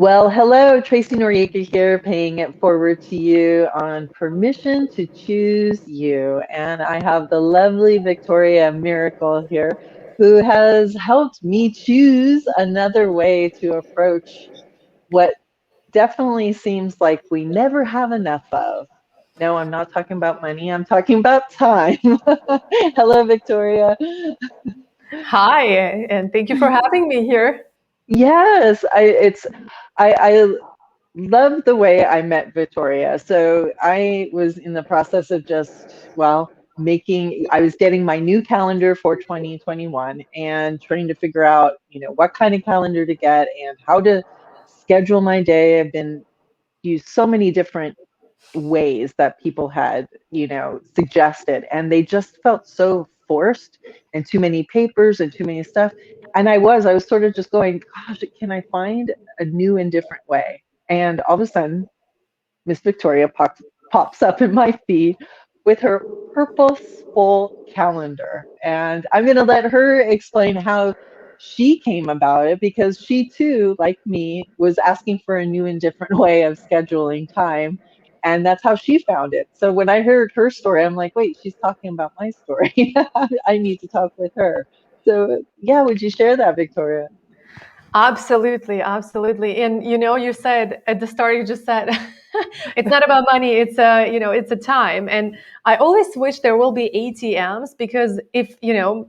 Well, hello, Tracy Noriega here, paying it forward to you on Permission to Choose You. And I have the lovely Victoria Miracle here, who has helped me choose another way to approach what definitely seems like we never have enough of. No, I'm not talking about money, I'm talking about time. Hello, Victoria. Hi, and thank you for having me here. Yes, I love the way I met Victoria. So I was in the process of just, well, I was getting my new calendar for 2021 and trying to figure out, what kind of calendar to get and how to schedule my day. I've been used so many different ways that people had, suggested, and they just felt so forced and too many papers and too many stuff. And I was sort of just going, gosh, can I find a new and different way? And all of a sudden, Miss Victoria pops up in my feed with her purposeful calendar. And I'm going to let her explain how she came about it because she too, like me, was asking for a new and different way of scheduling time. And that's how she found it. So when I heard her story, I'm like, wait, she's talking about my story. I need to talk with her. So, yeah, would you share that, Victoria? Absolutely, absolutely. And you said at the start, you just said it's not about money, it's a time. And I always wish there will be ATMs because if,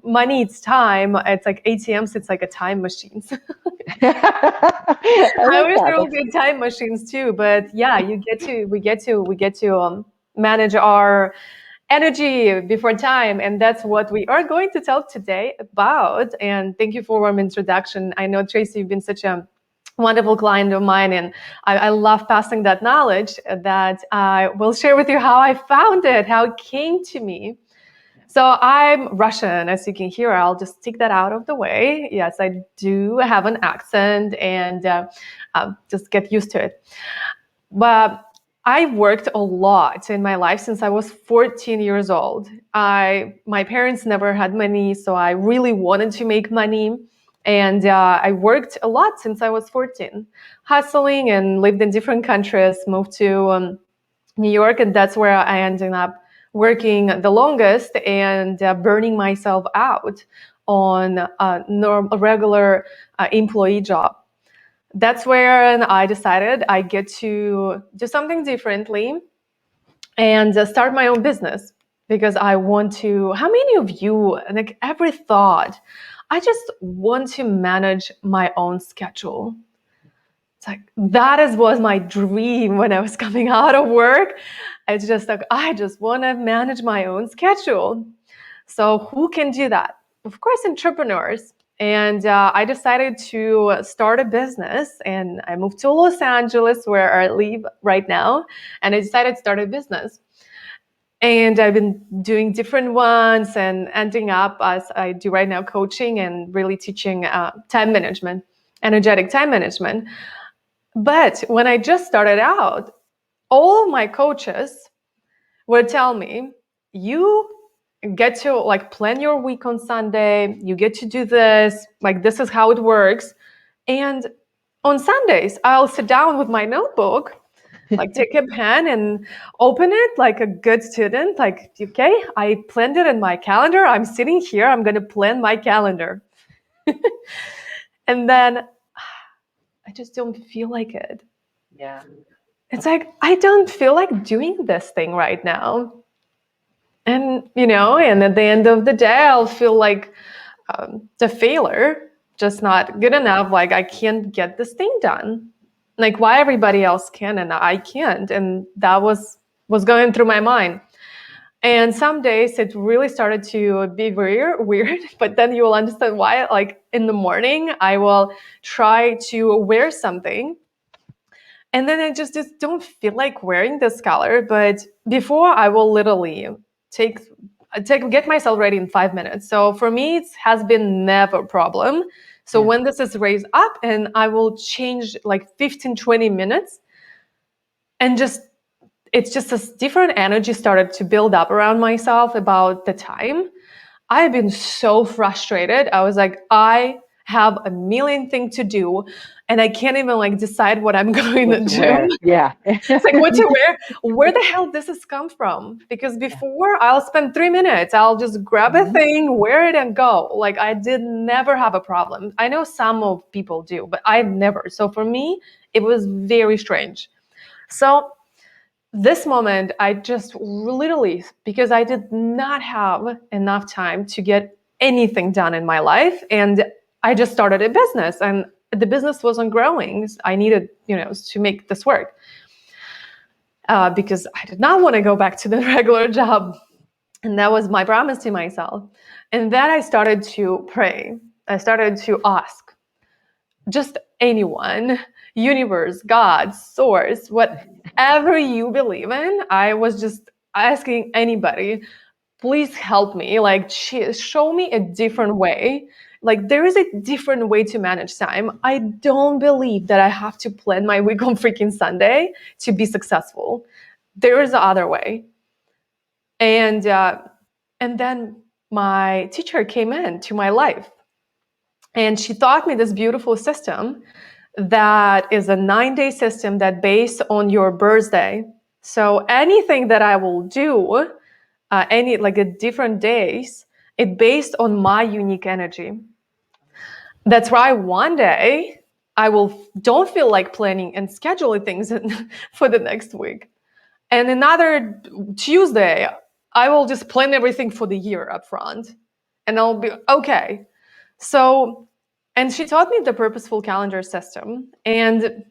money it's time, it's like ATMs, it's like a time machines. I I like wish that. there will That's be time machines too, but yeah, we get to manage our energy before time, and that's what we are going to talk today about. And thank you for warm introduction. I know, Tracy, you've been such a wonderful client of mine, and I love passing that knowledge that I will share with you how I found it, how it came to me. So I'm Russian, as you can hear. I'll just take that out of the way. Yes, I do have an accent, and just get used to it. But I worked a lot in my life since I was 14 years old. My parents never had money, so I really wanted to make money. And I worked a lot since I was 14, hustling and lived in different countries, moved to New York, and that's where I ended up working the longest and burning myself out on a regular employee job. That's where I decided I get to do something differently and start my own business because I want to. How many of you, like every thought, I just want to manage my own schedule. It's like that was my dream when I was coming out of work. It's just like I just want to manage my own schedule. So who can do that? Of course, entrepreneurs. And I decided to start a business, and I moved to Los Angeles, where I live right now, and I decided to start a business. And I've been doing different ones and ending up as I do right now, coaching and really teaching time management, energetic time management. But when I just started out, all of my coaches would tell me, you get to like plan your week on Sunday, you get to do this, like this is how it works. And on Sundays, I'll sit down with my notebook, like take a pen and open it like a good student, like, okay, I planned it in my calendar. I'm sitting here, I'm going to plan my calendar. And then I just don't feel like it. yeah. It's like, I don't feel like doing this thing right now. And at the end of the day, I'll feel like the failure, just not good enough. Like, I can't get this thing done. Like, why everybody else can and I can't? And that was going through my mind. And some days it really started to be weird, but then you will understand why. Like in the morning, I will try to wear something and then I just don't feel like wearing this color. But before, I will literally take get myself ready in 5 minutes. So for me, it has been never a problem. So Yeah. when this is raised up, and I will change like 15-20 minutes, and just it's just this different energy started to build up around myself about the time. I've been so frustrated. I was like, I have a million things to do, and I can't even like decide what I'm going What to to do. wear? Yeah. It's like what to wear. Where the hell does this come from? Because Yeah. before I'll spend 3 minutes, I'll just grab a Mhm. thing, wear it, and go. Like I did never have a problem. I know some of people do, but I've never. So for me, it was very strange. So this moment, I just literally, because I did not have enough time to get anything done in my life, and I just started a business, and the business wasn't growing. I needed, to make this work because I did not want to go back to the regular job. And that was my promise to myself. And then I started to pray. I started to ask just anyone, universe, God, source, whatever you believe in. I was just asking anybody, please help me. Like, show me a different way. Like, there is a different way to manage time. I don't believe that I have to plan my week on freaking Sunday to be successful. There is the other way. And and then my teacher came into my life, and she taught me this beautiful system that is a 9-day system that based on your birthday. So anything that I will do, any like a different days, it based on my unique energy. That's why one day I will don't feel like planning and scheduling things for the next week. And another Tuesday, I will just plan everything for the year up front. And I'll be okay. So, and she taught me the purposeful calendar system. And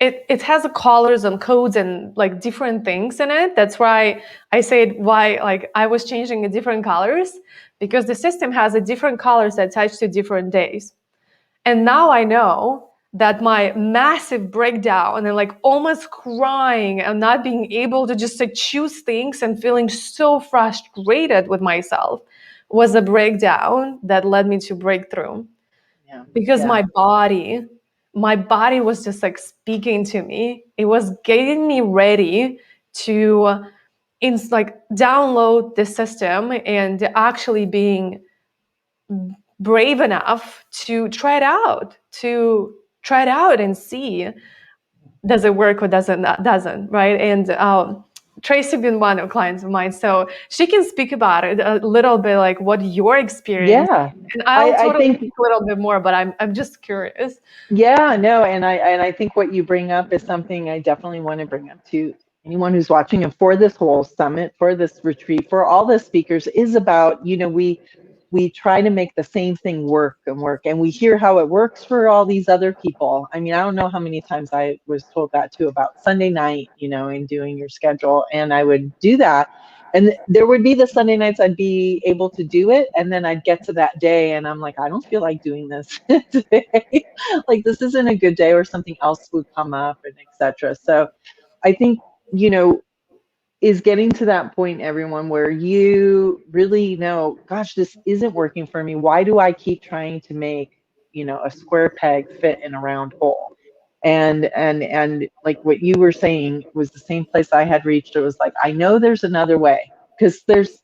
it has a colors and codes and like different things in it. That's why I said why like I was changing the different colors, because the system has a different colors attached to different days. And now I know that my massive breakdown and like almost crying and not being able to just like choose things and feeling so frustrated with myself was a breakdown that led me to breakthrough. Yeah. Because Yeah. my body was just like speaking to me. It was getting me ready to like download the system and actually being brave enough to try it out and see does it work or doesn't, right? And Tracy been one of clients of mine, so she can speak about it a little bit, like what your experience, Yeah. and I, I'll I totally think speak a little bit more, but I'm just curious. Yeah, no, and I think what you bring up is something I definitely want to bring up to anyone who's watching, and for this whole summit, for this retreat, for all the speakers, is about, we try to make the same thing work and work, and we hear how it works for all these other people. I mean, I don't know how many times I was told that too about Sunday night, and doing your schedule, and I would do that. And there would be the Sunday nights I'd be able to do it, and then I'd get to that day and I'm like, I don't feel like doing this today. Like this isn't a good day, or something else would come up, and etc. So I think, you know, is getting to that point, everyone, where you really know, gosh, this isn't working for me. Why do I keep trying to make, a square peg fit in a round hole? And like what you were saying was the same place I had reached. It was like, I know there's another way, because there's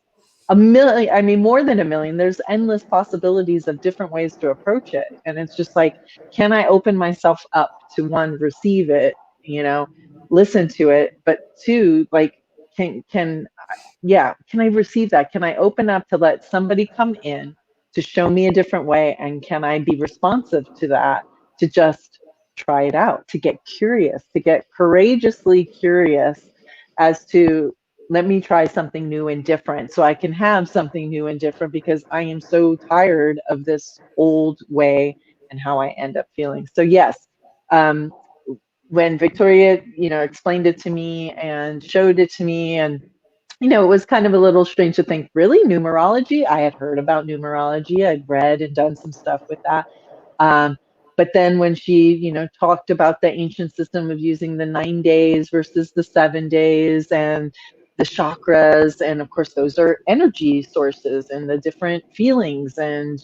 a million, I mean, more than a million, there's endless possibilities of different ways to approach it. And it's just like, can I open myself up to, one, receive it, listen to it, but two, like, can yeah, can I receive that? Can I open up to let somebody come in to show me a different way? And can I be responsive to that, to just try it out, to get curious, to get courageously curious as to, let me try something new and different so I can have something new and different, because I am so tired of this old way and how I end up feeling. So, yes, um, when Viktoriia, explained it to me and showed it to me, and it was kind of a little strange to think, really, numerology? I had heard about numerology. I'd read and done some stuff with that. Um, but then when she, talked about the ancient system of using the 9 days versus the 7 days, and the chakras, and of course, those are energy sources, and the different feelings, and,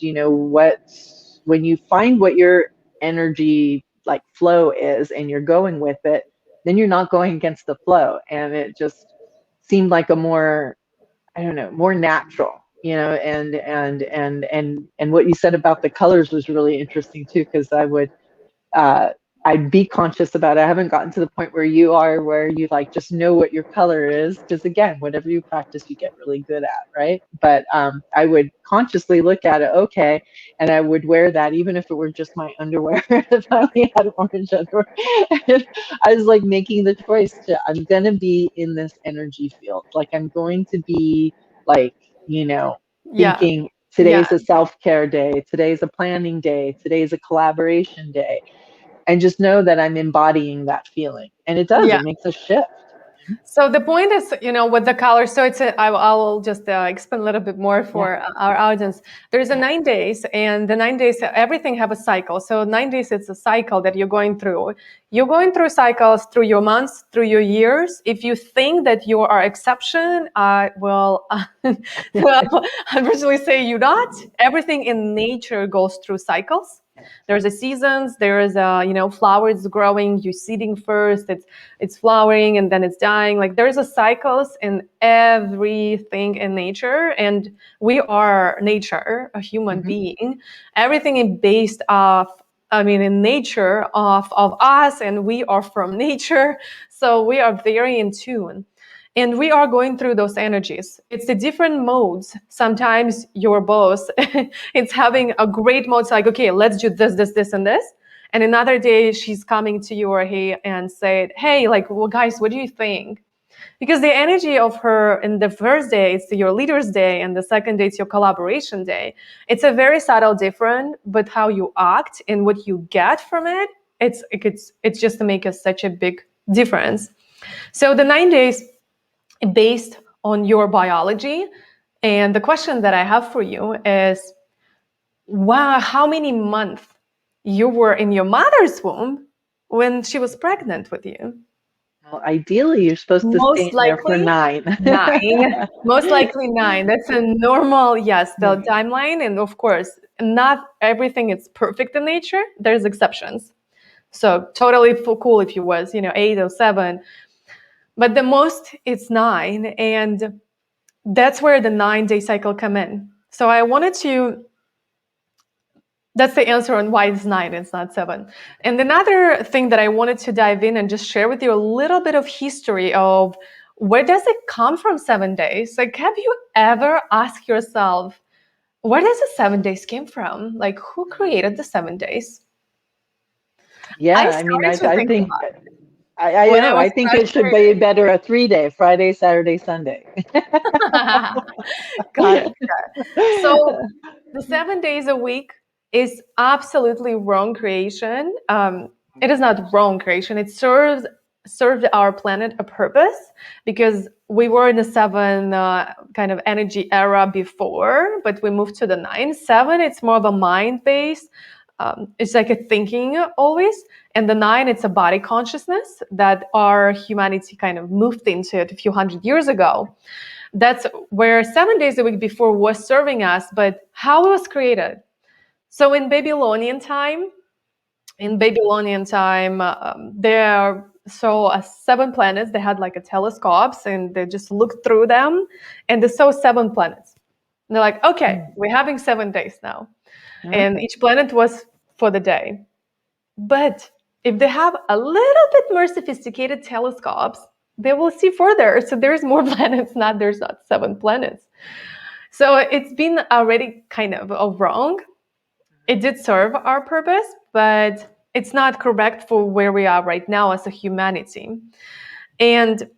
when you find what your energy like flow is and you're going with it, then you're not going against the flow. And it just seemed like a more, I don't know, more natural, and what you said about the colors was really interesting too, because uh, I'd be conscious about it. I haven't gotten to the point where you are, where you like just know what your color is. Because again, whatever you practice, you get really good at, right? But I would consciously look at it, okay, and I would wear that even if it were just my underwear. If I only had orange underwear, I was like making the choice to, I'm gonna be in this energy field. Like I'm going to be like, you know, Yeah. thinking Yeah. today's a self-care day, today's a planning day, today's a collaboration day, and just know that I'm embodying that feeling. And it does, Yeah. it makes a shift. So the point is, with the color. So I will just explain a little bit more Yeah. for our audience. There's a Yeah. 9 days, and the 9 days, everything have a cycle. So 9 days, it's a cycle that you're going through. You're going through cycles through your months, through your years. If you think that you are exception, I will, well, unfortunately say you're not. Everything in nature goes through cycles. There's a seasons. There's a flower is growing. You're seeding first. It's flowering and then it's dying. Like there's a cycles in everything in nature, and we are nature, a human Mm-hmm. being. Everything is based off. I mean, in nature of us, and we are from nature, so we are very in tune. And we are going through those energies. It's the different modes. Sometimes your boss it's having a great mode. It's like, okay, let's do this, and this. And another day she's coming to you or he and said, hey, like, well, guys, what do you think? Because the energy of her in the first day, it's your leader's day, and the second day, it's your collaboration day. It's a very subtle difference, but how you act and what you get from it, it's just to make us such a big difference. So the 9 days based on your biology. And the question that I have for you is, wow, how many months you were in your mother's womb when she was pregnant with you? Well, ideally, you're supposed to stay Most in there for likely 9. 9. Most likely 9. That's a normal, yes, the Right. timeline. And of course, not everything is perfect in nature. There's exceptions. So totally cool if you was, 8 or 7. But the most it's 9. And that's where the 9-day cycle come in. So I wanted to, that's the answer on why it's 9, it's not 7. And another thing that I wanted to dive in and just share with you a little bit of history of where does it come from, 7 days? Like, have you ever asked yourself, where does the 7 days came from? Like, who created the 7 days? Yeah, I I mean, started to I think think about it I when I know. was I think it should be frustrated. better a 3-day, Friday, Saturday, Sunday. Got it. So the 7 days a week is absolutely wrong creation. It is not wrong creation. It served our planet a purpose because we were in the 7 kind of energy era before, but we moved to the 9. 7, it's more of a mind based. It's like a thinking always, and the 9, it's a body consciousness that our humanity kind of moved into it a few hundred years ago. That's where 7 days a week before was serving us, but how it was created. So in Babylonian time, there saw 7 planets. They had like a telescopes, and they just looked through them, and they saw 7 planets. And they're like, okay, we're having 7 days now, and Okay. each planet was for the day. But if they have a little bit more sophisticated telescopes, they will see further. So there's more planets, there's not 7 planets. So it's been already kind of wrong. It did serve our purpose, but it's not correct for where we are right now as a humanity. And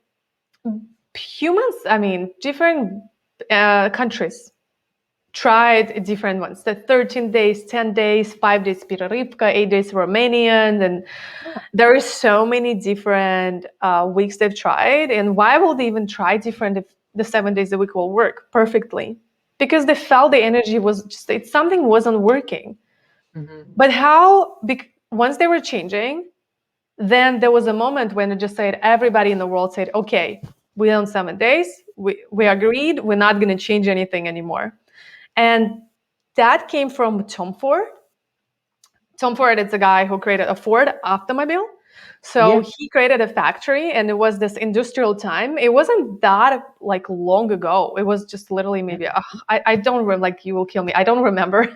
humans, I mean, different countries tried different ones. The 13 days, 10 days, 5 days Pirarivka, 8 days Romanian, and there are so many different weeks they've tried. And why will they even try different if the 7 days a week will work perfectly? Because they felt the energy was just, something wasn't working. Mm-hmm. But how, once they were changing, then there was a moment when it just said, everybody in the world said, okay, we on 7 days, we agreed, we're not going to change anything anymore. And that came from Tom Ford. Tom Ford is a guy who created a Ford automobile. So Yeah. he created a factory, and it was this industrial time. It wasn't that like long ago. It was just literally maybe I don't like you will kill me. I don't remember.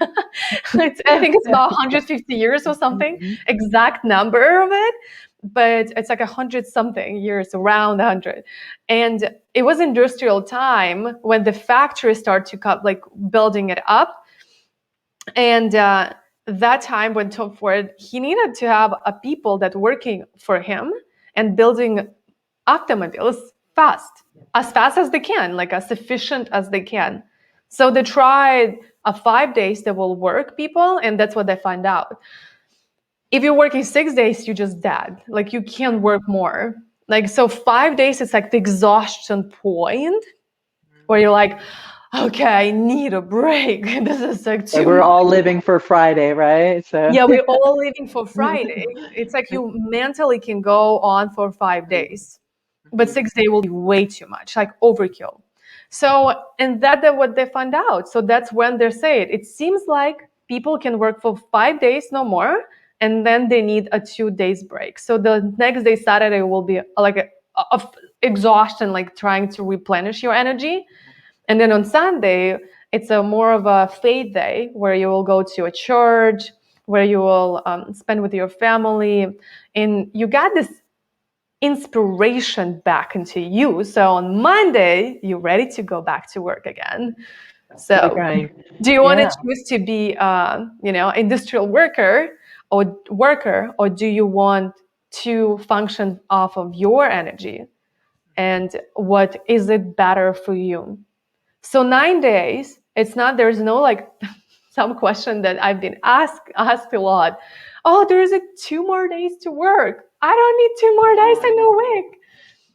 I think it's about 150 years or something. Mhm. Exact number of it, but it's like 100 something years, around 100. And it was industrial time when the factory started to cut like building it up, and that time when Tom Ford, he needed to have a people that working for him and building automobiles as fast as they can, like as efficient as they can. So they tried a 5 days that will work people, and that's what they find out. If you're working 6 days, you just dead. Like you can't work more. Like so 5 days, it's like the exhaustion point where you're like, okay, I need a break. This is like Like too we're much. all living for Friday, right? So Yeah, we're all living for Friday. It's like you mentally can go on for 5 days, but 6 days will be way too much, like overkill. So, and that's what they found out. So that's when they say it. It seems like people can work for 5 days, no more, and then they need a 2 days break. So the next day, Saturday, will be like a exhaustion, like trying to replenish your energy. And then on Sunday, it's a more of a faith day where you will go to a church, where you will spend with your family, and you got this inspiration back into you. So on Monday, you're ready to go back to work again. the So, grind. do you want to Yeah. choose to be, industrial worker, or do you want to function off of your energy? And what is it better for you? So 9 days, it's not, there's no like some question that I've been asked a lot. Oh, there's 2 more days to work. I don't need 2 more days in a week.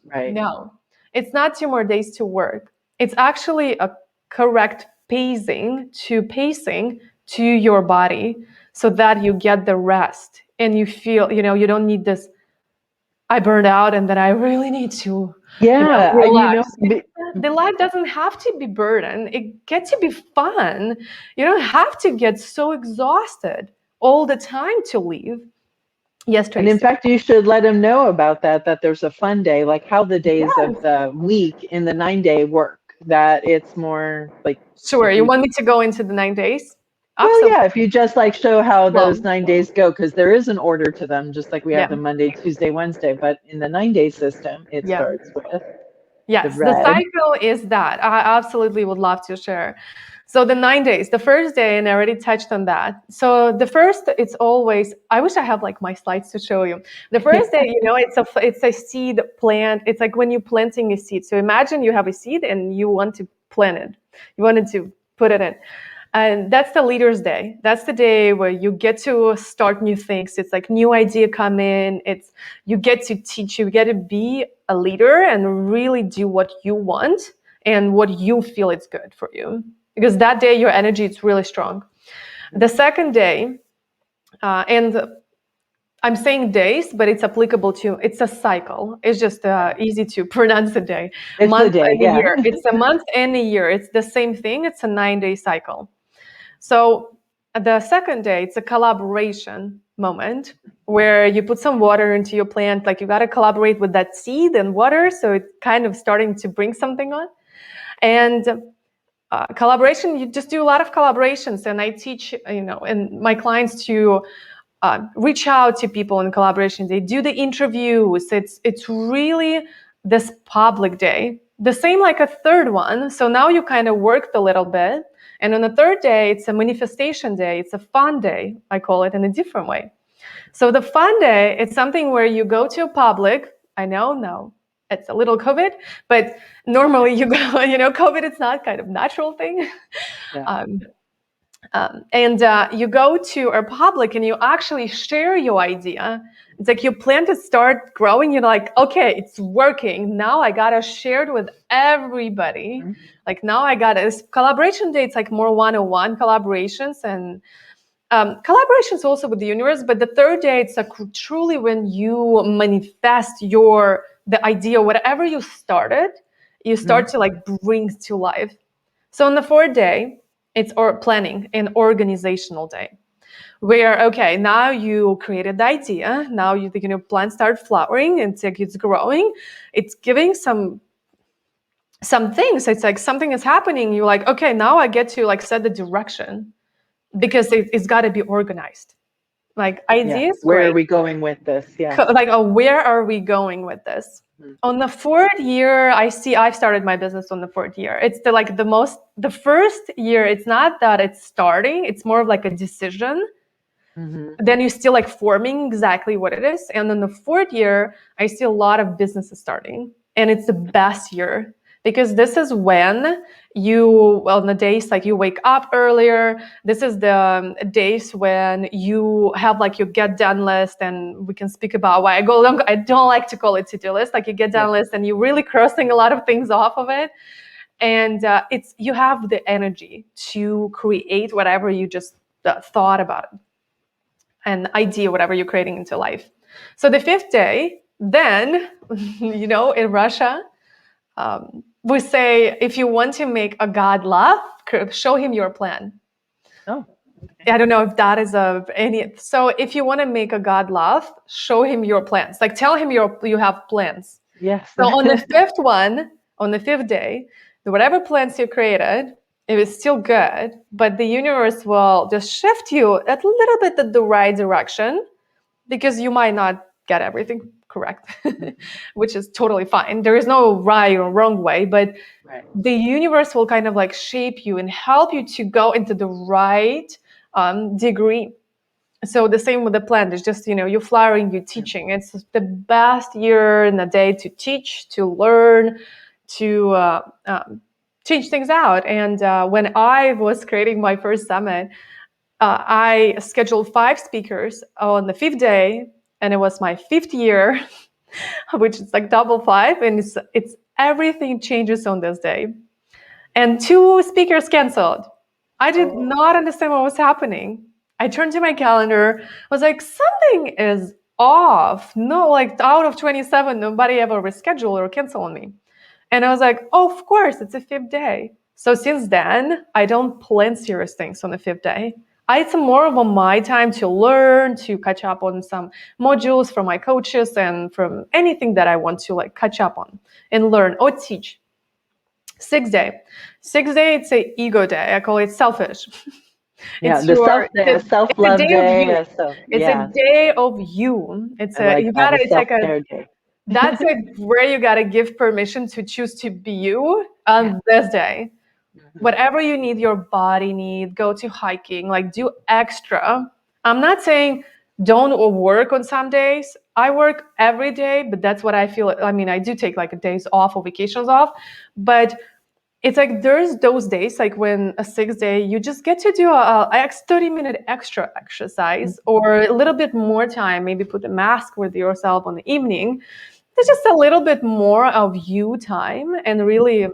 Right. No, it's not 2 more days to work. It's actually a correct pacing to your body so that you get the rest and you feel, you don't need this, I burned out and then I really need to, Yeah. relax. The life doesn't have to be burden. It gets to be fun. You don't have to get so exhausted all the time to leave. Yes, And in Tracy. fact, you should let them know about that, that there's a fun day, like how the days Yeah, of the week in the 9 day work, that it's more like sure. if You you, want me to go into the 9 days? well, Absolutely. yeah, if you just like show how those Well, 9 days go, because there is an order to them, just like we have yeah, the Monday, Tuesday, Wednesday. But in the 9 day system, it yeah. starts with the Yes, the red. cycle is that. I absolutely would love to share. So the 9 days, the first day, and I already touched on that. So the first, it's always. I wish I have like my slides to show you. The first day, it's a seed plant. It's like when you're planting a seed. So imagine you have a seed and you want to plant it. You wanted to put it in. And that's the leader's day. That's the day where you get to start new things. It's like new idea come in. It's you get to teach. You get to be a leader and really do what you want and what you feel is good for you. Because that day your energy is really strong. The second day, and I'm saying days, but it's applicable to, it's a cycle. It's just easy to pronounce a day, It's the month day, and a yeah. year. It's a month and a year. It's the same thing. It's a 9 day cycle. So the second day, it's a collaboration moment where you put some water into your plant. Like you got to collaborate with that seed and water. So it's kind of starting to bring something on. And collaboration, you just do a lot of collaborations. And I teach, and my clients to reach out to people in collaboration. They do the interviews. It's really this public day. The same like a third one. So now you kind of worked a little bit. And on the third day, it's a manifestation day. It's a fun day. I call it in a different way. So the fun day, it's something where you go to a public. I know, no, it's a little COVID, but normally you go, COVID, it's not kind of natural thing. Yeah. Um, and you go to a public and you actually share your idea. It's like you plan to start growing. You're like, okay, it's working. Now I got to share it with everybody. Mhm. Like now I got this collaboration day. It's like more one-on-one collaborations and collaborations also with the universe. But the third day, it's truly when you manifest the idea, whatever you started, you start to like bring to life. So on the fourth day, it's planning and organizational day. where, okay, now you created the idea, now plant start flowering, and it's growing, it's giving some things. It's like something is happening. You're like, okay, now I get to like set the direction, because it's got to be organized. Like, Yeah. ideas, Where are great. we going with this? Yes. Like, oh, where are we going with this? On the fourth year, I've started my business on the fourth year. It's the first year, it's not that it's starting, it's more of like a decision. Then you're still like forming exactly what it is. And then the fourth year, I see a lot of businesses starting. And it's the best year, because this is when on the days like you wake up earlier, this is the days when you have like your get done list, and we can speak about why I don't like to call it to-do list, like your get done list, and you're really crossing a lot of things off of it. And you have the energy to create whatever you just thought about it, an idea, whatever you're creating into life. So the fifth day, then, in Russia, we say, if you want to make a god laugh, show him your plan. Oh, okay. I don't know if that is any. So if you want to make a god laugh, show him your plans. Like, tell him you have plans. yes. So on the fifth day, whatever plans you created, it is still good, but the universe will just shift you a little bit in the right direction, because you might not get everything correct, which is totally fine. There is no right or wrong way, but the universe will kind of like shape you and help you to go into the right degree. So the same with the plan. It's just, you're flowering, you're teaching. It's the best year in the day to teach, to learn, to change things out. And when I was creating my first summit, I scheduled 5 speakers on the 5th day, and it was my 5th year, which is like double 5, and it's everything changes on this day. And 2 speakers canceled. I did not understand what was happening. I turned to my calendar, was like, something is off. No, like out of 27, nobody ever rescheduled or canceled on me. And I was like, oh, of course, it's a 5th day. So since then, I don't plan serious things on the 5th day. It's more of my time to learn, to catch up on some modules from my coaches and from anything that I want to like catch up on and learn or teach. 6th day, it's an ego day. I call it selfish. Yeah, It's the self-love day of day. you. It's a day of you. I like that. A It's like self-care day. that's where you gotta give permission to choose to be you on this day. Whatever you need, your body need, go to hiking, like do extra. I'm not saying don't work on some days. I work every day, but that's what I feel. I mean, I do take like days off or vacations off, but it's like there's those days like when a 6th day, you just get to do a 30-minute extra exercise or a little bit more time, maybe put a mask with yourself on the evening. There's just a little bit more of you time and really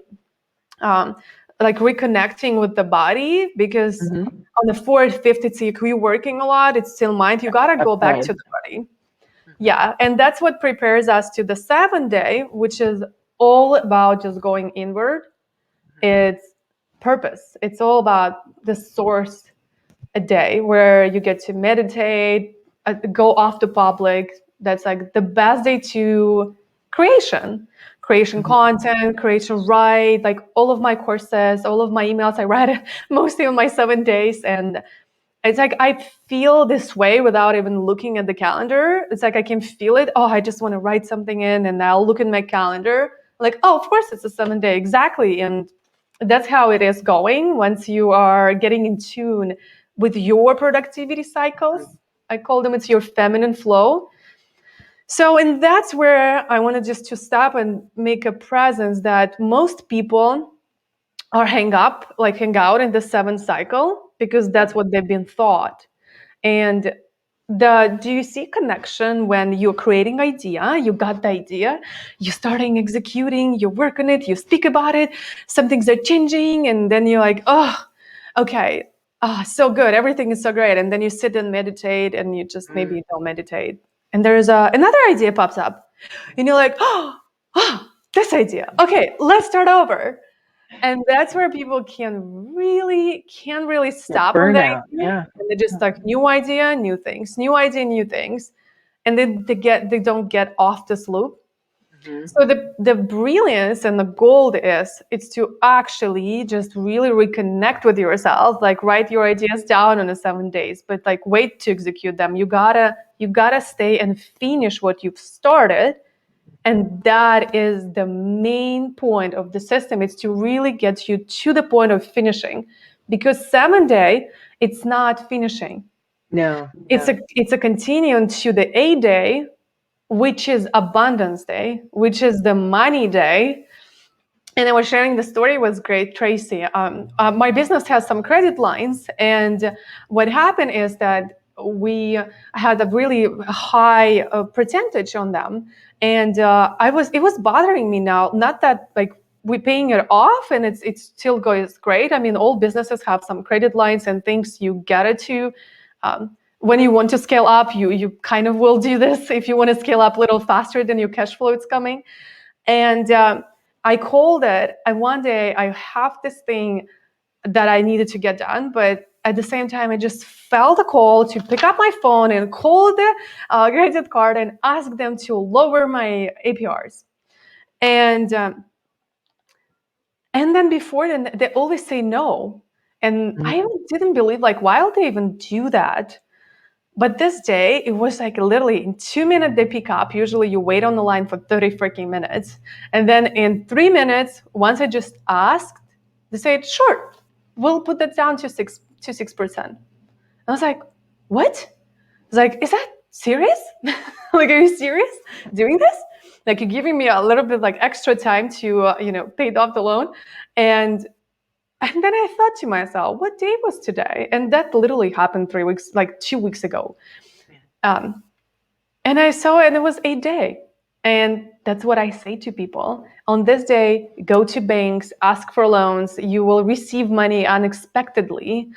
like reconnecting with the body, because on the 4th, 5th, it's like you're working a lot, it's still mind, you gotta go back to the body. Yeah, and that's what prepares us to the 7th day, which is all about just going inward. It's purpose. It's all about the source a day where you get to meditate, go off the public. That's like the best day to creation content, creation, write, like all of my courses, all of my emails, I write mostly on my 7 days. And it's like I feel this way without even looking at the calendar. It's like I can feel it. Oh, I just want to write something in, and I'll look in my calendar. Like, oh, of course it's a 7 day, exactly. And that's how it is going once you are getting in tune with your productivity cycles. I call them, it's your feminine flow. So, and that's where I wanted just to stop and make a presence that most people are hang out in the 7th cycle, because that's what they've been taught. And do you see connection when you're creating idea, you got the idea, you're starting executing, you work on it, you speak about it, some things are changing, and then you're like, oh, okay, so good, everything is so great. And then you sit and meditate, and you just maybe don't meditate. And there's another idea pops up, and you're like, oh, this idea. Okay, let's start over. And that's where people can't really Get stop on the burnout. idea. Yeah. And they just like new idea, new things, new idea, new things. And then they don't get off this loop. Mhm. So the brilliance and the gold is it's to actually just really reconnect with yourself, like write your ideas down on the 7 days, but like wait to execute them. You gotta stay and finish what you've started. And that is the main point of the system. It's to really get you to the point of finishing. Because 7 day, it's not finishing. No. It's a continuum to the 8 day, which is abundance day, which is the money day. And I was sharing the story was great, Tracy. My business has some credit lines, and what happened is that we had a really high percentage on them, and it was bothering me now. Not that like we're paying it off, and it still goes great. I mean, all businesses have some credit lines and things you get it to. When you want to scale up, you kind of will do this if you want to scale up a little faster than your cash flow is coming. And I called it. And one day I have this thing that I needed to get done, but at the same time, I just felt a call to pick up my phone and call the credit card and ask them to lower my APRs. And then before then, they always say no. And Mhm. I didn't believe, like, why would they even do that? But this day, it was like literally in 2 minutes they pick up. Usually you wait on the line for 30 freaking minutes. And then in 3 minutes, once I just asked, they said, sure, we'll put that down to 6%. I was like, what? I was like, is that serious? Like, are you serious doing this? Like, you're giving me a little bit like extra time to, pay off the loan. And then I thought to myself, what day was today? And that literally happened 3 weeks, like 2 weeks ago. Um, and I saw it, and it was 8 day. And that's what I say to people. On this day, go to banks, ask for loans. You will receive money unexpectedly.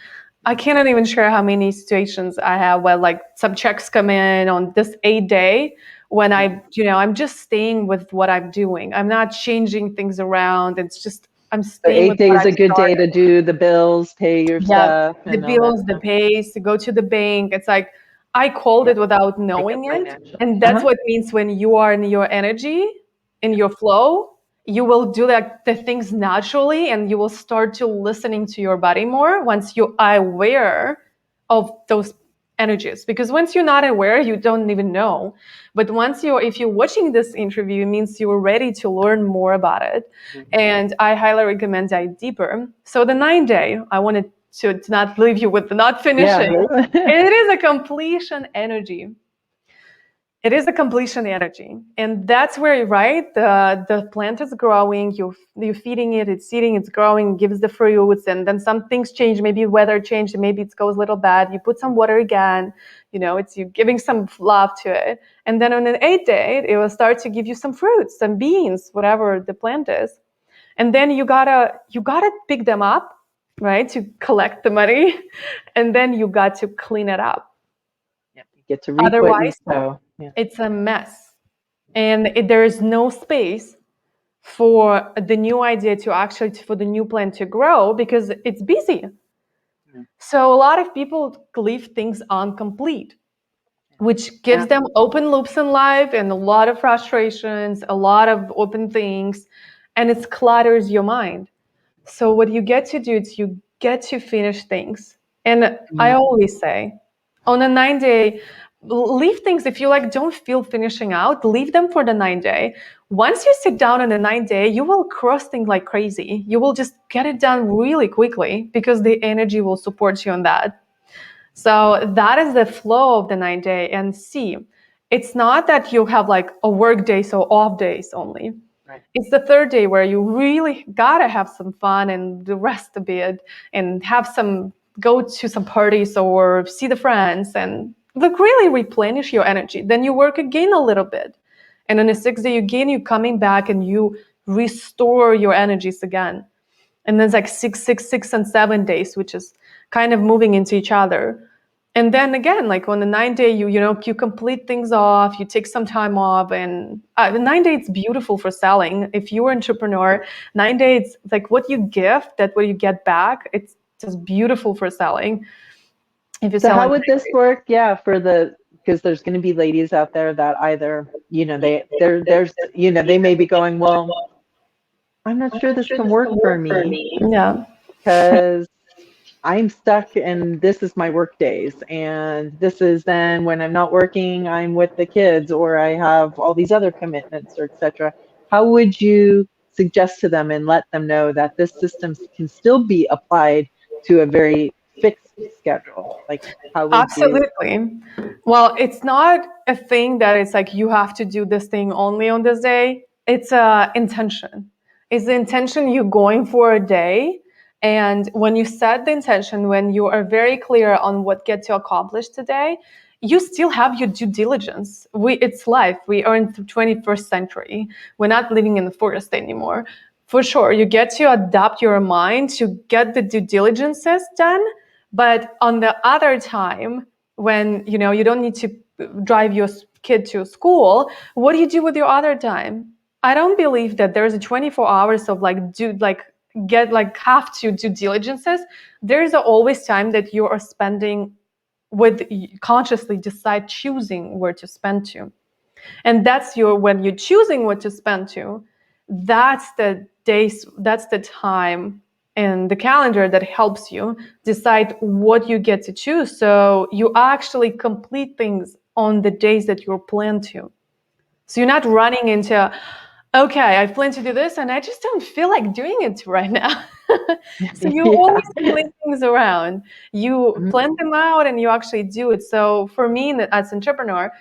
I cannot even share how many situations I have where like some checks come in on this 8 day when I'm just staying with what I'm doing. I'm not changing things around. It's just I'm So staying with 8 day what is I've a good day started. to do the bills, pay your Yeah, stuff, the and all that bills, the stuff. pays, to go to the bank. It's like I called Yeah. it without Make it knowing it. financial. And that's Uh-huh. what means when you are in your energy, in Yeah. your flow, you will do like the things naturally and you will start to listening to your body more once you are aware of those energies. Because once you're not aware, you don't even know. But if you're watching this interview, it means you're ready to learn more about it. Mhm. And I highly recommend dive deeper. So the 9 day, I wanted to not leave you with the not finishing. Yeah. It is a completion energy. It is a completion energy, and that's where, right, the plant is growing. You're feeding it, it's eating, it's growing, gives the fruits, and then some things change. Maybe weather changed, maybe it goes a little bad. You put some water again. It's you giving some love to it, and then on an 8 day, it will start to give you some fruits, some beans, whatever the plant is, and then you gotta pick them up, right, to collect the money, and then you got to clean it up. Yeah. You get to reap what you Otherwise, sow. Yeah. it's a mess. And there is no space for the new idea for the new plan to grow because it's busy. Mhm. So a lot of people leave things incomplete, which gives Yeah. them open loops in life and a lot of frustrations, a lot of open things, and it clutters your mind. So what you get to do is you get to finish things. And I Mhm. always say, on a 9 day, leave things if you like don't feel finishing out, leave them for the 9 day. Once you sit down on the 9 day, you will cross things like crazy. You will just get it done really quickly because the energy will support you on that. So that is the flow of the 9 day. And see, it's not that you have like a work day, so off days only. Right. It's the third day where you really gotta have some fun and rest a bit and go to some parties or see the friends and like really replenish your energy. Then you work again a little bit. And on the 6th day, again, you coming back and you restore your energies again. And then it's like 6, 6, 6, and 7 days, which is kind of moving into each other. And then again, like on the 9 day, you complete things off, you take some time off, and the 9 day, it's beautiful for selling. If you're an entrepreneur, 9 day, it's like what you give, that what you get back. It's just beautiful for selling. If you're So how selling would this work? Yeah, because there's going to be ladies out there that either, they may be going, well, I'm not sure this can work for me yeah. because I'm stuck and this is my work days. And this is then when I'm not working, I'm with the kids or I have all these other commitments or etc. How would you suggest to them and let them know that this system can still be applied to a very fixed schedule? Like, how would you? Absolutely. Well, it's not a thing that it's like you have to do this thing only on this day. It's a intention. It's the intention you're going for a day. And when you set the intention, when you are very clear on what get to accomplish today, you still have your due diligence. It's life. We are in the 21st century. We're not living in the forest anymore. For sure, you get to adapt your mind to get the due diligences done. But on the other time, when you don't need to drive your kid to school, what do you do with your other time? I don't believe that there's a 24 hours of have to due diligences. There's always time that you are spending with consciously decide choosing where to spend to. And when you're choosing what to spend to, that's the days, that's the time in the calendar that helps you decide what you get to choose. So you actually complete things on the days that you're planned to. So you're not running into, okay, I plan to do this and I just don't feel like doing it right now. So you Yeah. always split things around. You Mhm. plan them out and you actually do it. So for me as an entrepreneur,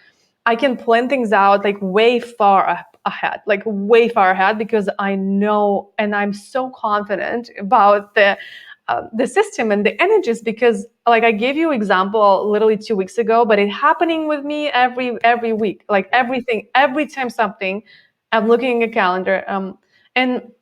I can plan things out like way far ahead, like way far ahead, because I know and I'm so confident about the system and the energies. Because like I gave you example literally 2 weeks ago, but it's happening with me every week, like Yeah. every time something, I'm looking at a calendar, and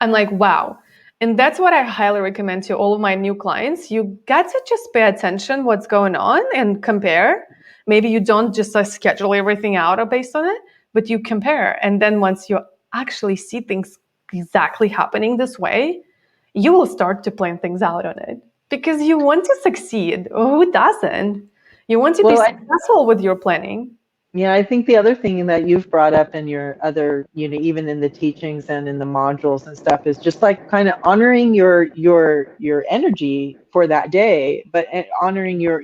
I'm like, wow. And that's what I highly recommend to all of my new clients. You got to just pay attention what's going on and compare. Maybe you don't just schedule everything out based on it, but you compare. And then once you actually see things exactly happening this way, you will start to plan things out on it because you want to succeed. Who doesn't? You want to be Well, successful with your planning. yeah, I think the other thing that you've brought up in your other, even in the teachings and in the modules and stuff, is just like kind of honoring your energy for that day, but honoring your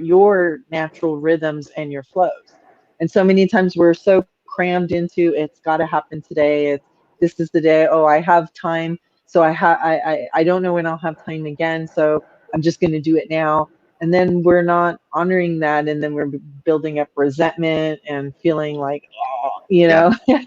natural rhythms and your flows. And so many times we're so crammed into it's got to happen today. It's this is the day. Oh, I have time, so I don't know when I'll have time again, so I'm just going to do it now. And then we're not honoring that, and then we're building up resentment and feeling like, oh, Yeah, and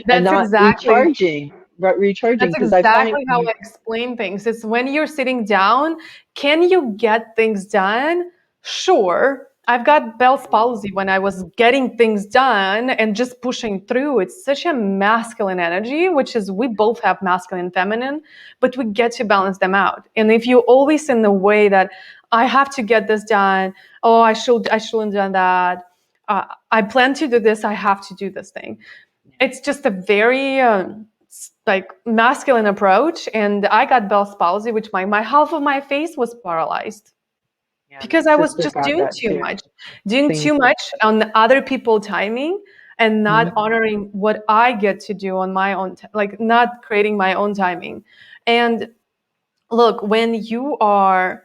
that's not exactly recharging, but recharging That's because I find exactly how I explain things. It's when you're sitting down, can you get things done? Sure. I've got Bell's palsy when I was getting things done and just pushing through. It's such a masculine energy, which is we both have masculine and feminine, but we get to balance them out. And if you're always in the way that I have to get this done, oh, I shouldn't have done that. I plan to do this, I have to do this thing. It's just a very like masculine approach, and I got Bell's palsy, which my half of my face was paralyzed yeah, because my I was sister just got that too. doing Same too thing. much on the other people timing and not Mhm. honoring what I get to do on my own, like not creating my own timing. And look, when you are,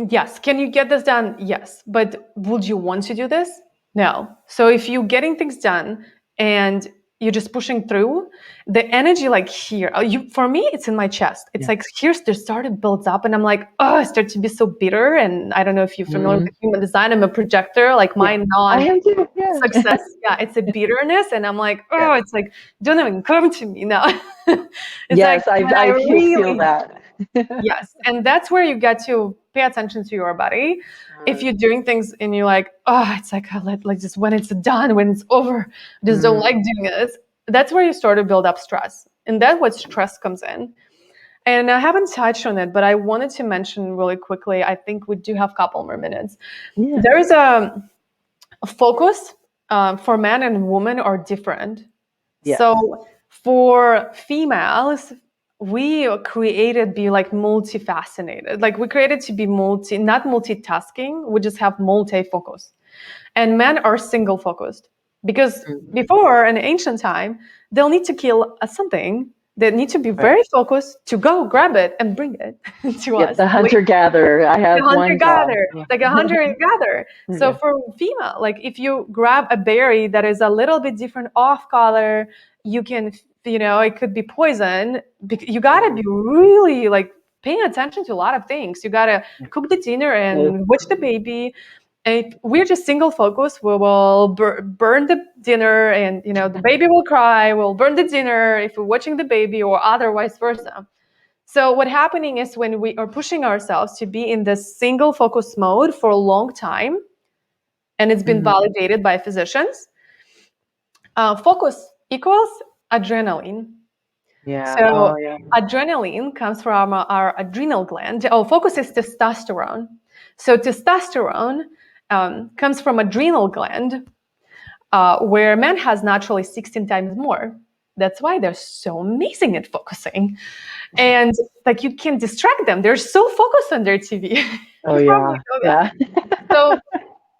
yes, can you get this done? Yes, but would you want to do this? No. So if you're getting things done and you're just pushing through, the energy like here, for me, it's in my chest. It's Yeah. like here's there started builds up, and I'm like, oh, I start to be so bitter. And I don't know if you're familiar with Mhm. the human design. I'm a projector, like Yeah. my I non am too. Yeah. success. Yeah, it's a bitterness, and I'm like, Yeah. oh, it's like don't even come to me now. It's like Yes, I when I I feel really that. Yes. And that's where you get to pay attention to your body. If Mm, you're doing things and you're like, oh, it's like, like just when it's done, when it's over, I just don't mm, like doing this. That's where you start to build up stress. And that's what stress comes in. And I haven't touched on it, but I wanted to mention really quickly. I think we do have a couple more minutes. Yeah. There is a focus for men and women are different. Yes. So for females, we created be like multifaceted. Like we created to be not multitasking. We just have multi-focus. And men are single focused because Mhm. before in ancient time, they'll need to kill something. They need to be Right. very focused to go grab it and bring it to Yep. us. The hunter gatherer. I The have hunter one job. gatherer, Yeah. like a hunter and gatherer. So Yeah. for female, like if you grab a berry that is a little bit different off color, you can, it could be poison. You gotta be really like paying attention to a lot of things. You gotta cook the dinner So, and watch the baby. And if we're just single focus, we will burn the dinner, and the baby will cry. We'll burn the dinner if we're watching the baby, or otherwise versa. So what happening is when we are pushing ourselves to be in this single focus mode for a long time, and it's been mhm. validated by physicians, focus equals adrenaline. Yeah. So Oh, yeah. adrenaline comes from our adrenal gland. Oh, focus is testosterone. So testosterone comes from adrenal gland, where men has naturally 16 times more. That's why they're so amazing at focusing. And like you can distract them. They're so focused on their TV. Oh, You probably yeah. know that. Yeah. So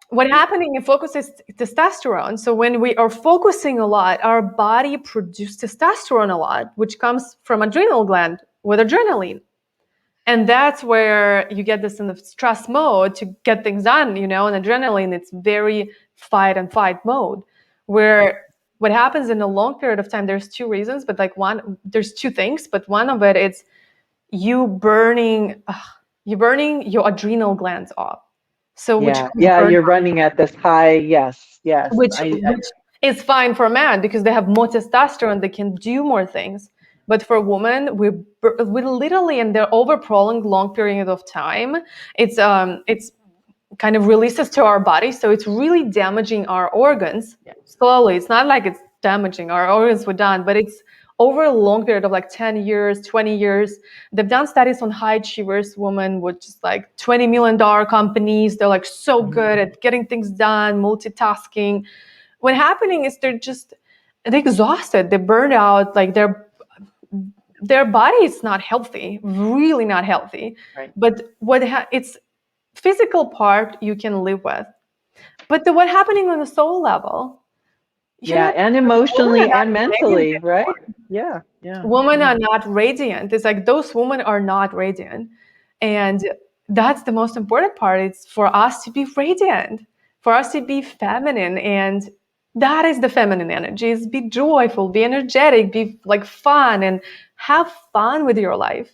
what happening in focus is testosterone. So when we are focusing a lot, our body produces testosterone a lot, which comes from adrenal gland with adrenaline. And that's where you get this in the stress mode to get things done, and adrenaline, it's very fight and fight mode, where what happens in a long period of time, there's two reasons, but there's two things, but one of it is you burning, your adrenal glands off. So which Yeah. cause Yeah. burnout, You're running at this high. Yes. Yes. which is fine for men because they have more testosterone, they can do more things. But for women, we literally, and they're over prolonged long period of time, it's kind of releases to our body, so it's really damaging our organs yeah. slowly. It's not like it's damaging our organs, we're done, but it's over a long period of like 10 years, 20 years. They've done studies on high achievers, women with just like $20 million companies. They're like so good Mhm. at getting things done, multitasking. What's happening is they're exhausted, they burn out, like their body is not healthy, really not healthy. Right. But it's physical part you can live with, but what happening on the soul level, Yeah. And women are emotionally not and radiant mentally. Right. anymore. Yeah. Yeah. Women Yeah. are not radiant. It's like those women are not radiant. And that's the most important part. It's for us to be radiant, for us to be feminine. And that is the feminine energy, is be joyful, be energetic, be like fun, and have fun with your life.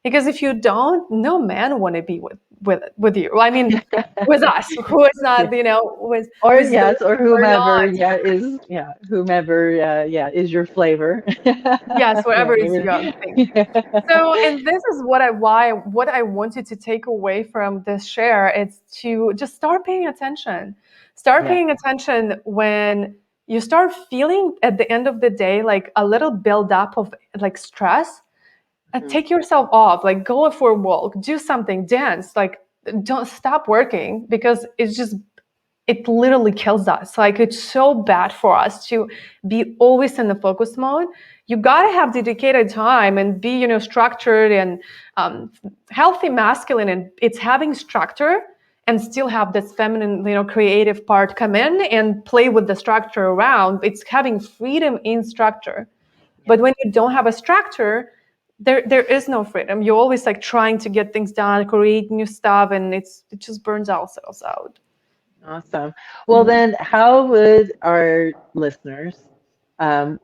Because if you don't, no man want to be with you. I mean, with us, who is Yeah. not, with Or with those yes, or who are whomever, not. yeah, is yeah, whomever, yeah, is your flavor. Yes, Yeah, whatever is maybe. your thing. So, and this is what I wanted to take away from this share. It's to just start paying attention. Start Yeah. paying attention when you start feeling at the end of the day like a little build up of like stress. Mhm. Take yourself off, like go for a walk, do something, dance, like don't stop working, because it literally kills us. Like it's so bad for us to be always in the focus mode. You got to have dedicated time and be, structured and healthy masculine. And it's having structure and still have this feminine, creative part come in and play with the structure around. It's having freedom in structure. Yeah. But when you don't have a structure, there is no freedom. You're always like trying to get things done, create new stuff, and it just burns ourselves out. Awesome. Well, then, how would our listeners,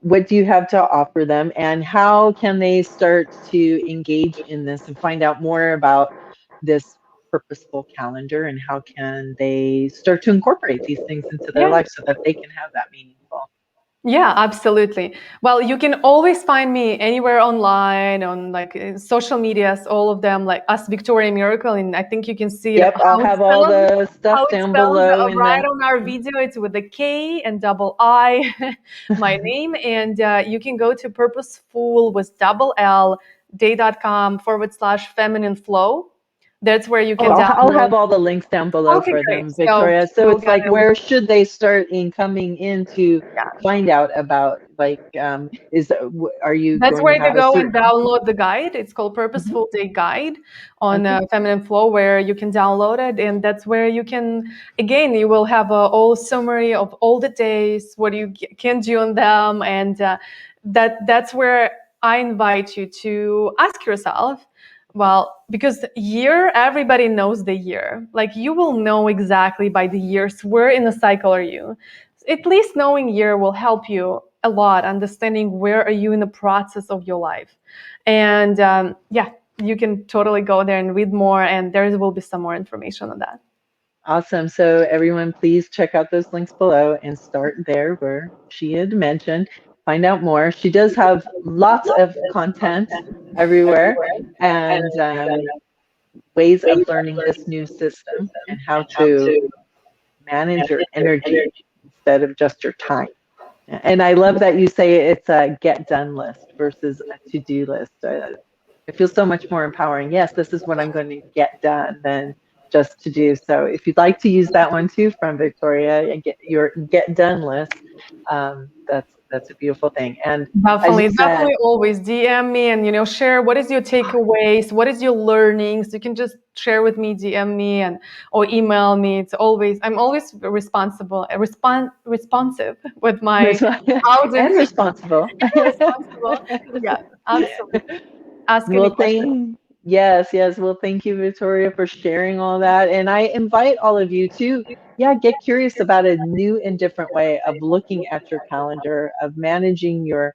what do you have to offer them, and how can they start to engage in this and find out more about this purposeful calendar, and how can they start to incorporate these things into their Yeah. life so that they can have that meaningful? Yeah, absolutely. Well, you can always find me anywhere online on like social medias, all of them, like us Victoria Miracle, and I think you can see it Yep, I'll have all the how stuff it down spells below in right the. on our video. It's with a K and double I, my name, and you can go to Purposeful with double L day.com/feminine flow. That's where you Oh, can I'll download. have all the links down below Okay, for great. them, So Viktoriia. So people it's like, gonna, where should they start in coming in to find out about, like, are you that's going to where to have a go and certain? download the guide. It's called Mhm. Purposeful Day Guide on Okay. Feminine Flow, where you can download it, and that's where you can. Again, you will have a whole summary of all the days, what you can do on them, and that's where I invite you to ask yourself. Well, because year, everybody knows the year. Like you will know exactly by the years where in the cycle are you. At least knowing year will help you a lot, understanding where are you in the process of your life. And yeah, you can totally go there and read more, and there will be some more information on that. Awesome. So everyone, please check out those links below and start there where she had mentioned. Find out more. She does have lots of content everywhere and ways of learning this new system and how to manage your energy instead of just your time. And I love that you say it's a get done list versus a to do list. It feels so much more empowering. Yes, this is what I'm going to get done than just to do. So if you'd like to use that one too from Viktoriia and get your get done list, that's a beautiful thing. And as you Definitely, said, definitely always DM me and share what is your takeaways, what is your learnings. You can just share with me, DM me and or email me. I'm always responsive with my and audience. responsible. Responsible. Yeah, absolutely. Ask any Well, question. yes, yes. Well, thank you, Victoria, for sharing all that. And I invite all of you to, yeah, get curious about a new and different way of looking at your calendar, of managing your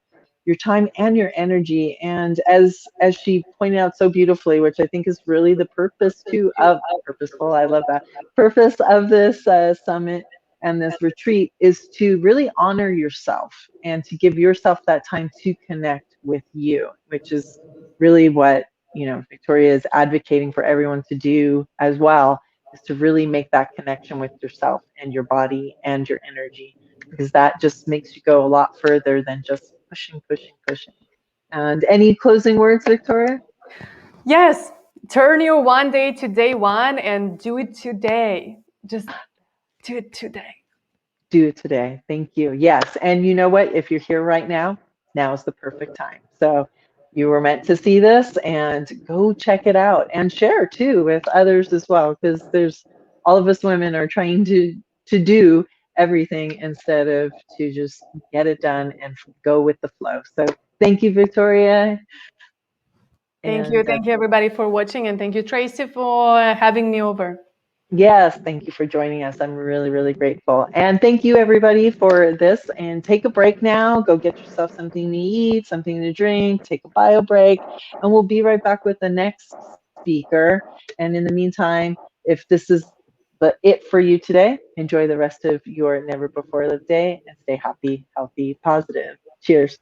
time and your energy. And as she pointed out so beautifully, which I think is really the purpose too of purposeful. I love that purpose of this summit and this retreat is to really honor yourself and to give yourself that time to connect with you, which is really what Victoria is advocating for everyone to do as well, is to really make that connection with yourself and your body and your energy, because that just makes you go a lot further than just pushing, pushing, pushing. And any closing words, Victoria? Yes, turn your one day to day one and do it today. Just do it today. Do it today. Thank you. Yes. And you know what? If you're here right now, now is the perfect time. So you were meant to see this and go check it out and share too with others as well, because there's all of us women are trying to do everything instead of to just get it done and go with the flow. So thank you, Victoria. And Thank you everybody for watching, and thank you Tracy for having me over. yes, thank you for joining us. I'm really, really grateful. And thank you, everybody, for this. And take a break now. Go get yourself something to eat, something to drink, take a bio break. And we'll be right back with the next speaker. And in the meantime, if this is it for you today, enjoy the rest of your never before lived day and stay happy, healthy, positive. Cheers.